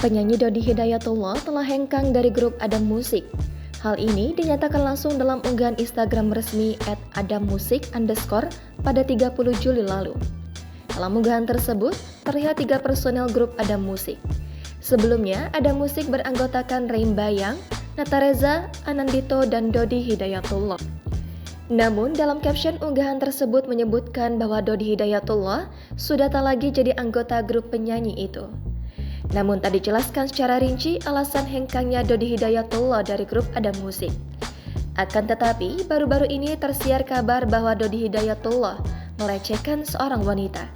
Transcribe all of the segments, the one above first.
Penyanyi Dodi Hidayatullah telah hengkang dari grup Adam Musik. Hal ini dinyatakan langsung dalam unggahan Instagram resmi @adammusik_ pada 30 Juli lalu. Dalam unggahan tersebut, terlihat 3 personel grup Adam Musik. Sebelumnya, Adam Musik beranggotakan Reim Bayang, Natareza, Anandito, dan Dodi Hidayatullah. Namun, dalam caption unggahan tersebut menyebutkan bahwa Dodi Hidayatullah sudah tak lagi jadi anggota grup penyanyi itu. Namun tak dijelaskan secara rinci alasan hengkangnya Dodi Hidayatullah dari grup Adam Musik. Akan tetapi, baru-baru ini tersiar kabar bahwa Dodi Hidayatullah melecehkan seorang wanita.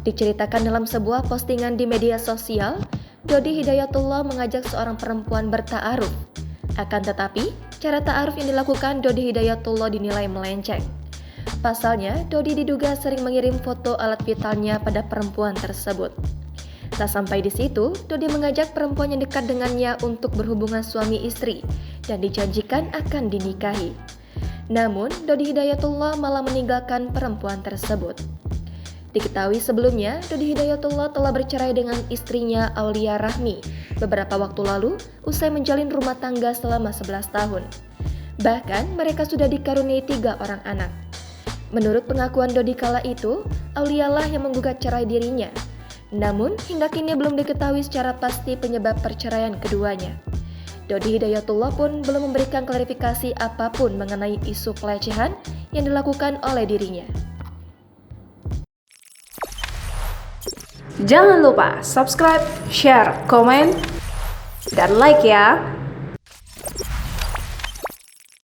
Diceritakan dalam sebuah postingan di media sosial, Dodi Hidayatullah mengajak seorang perempuan berta'aruf. Akan tetapi, cara ta'aruf yang dilakukan Dodi Hidayatullah dinilai melenceng. Pasalnya, Dodi diduga sering mengirim foto alat vitalnya pada perempuan tersebut. Tak sampai di situ, Dodi mengajak perempuan yang dekat dengannya untuk berhubungan suami istri dan dijanjikan akan dinikahi. Namun, Dodi Hidayatullah malah meninggalkan perempuan tersebut. Diketahui sebelumnya, Dodi Hidayatullah telah bercerai dengan istrinya Aulia Rahmi beberapa waktu lalu usai menjalin rumah tangga selama 11 tahun. Bahkan, mereka sudah dikaruniai 3 orang anak. Menurut pengakuan Dodi kala itu, Aulia lah yang menggugat cerai dirinya. Namun, hingga kini belum diketahui secara pasti penyebab perceraian keduanya. Dodi Hidayatullah pun belum memberikan klarifikasi apapun mengenai isu pelecehan yang dilakukan oleh dirinya. Jangan lupa subscribe, share, komen, dan like ya!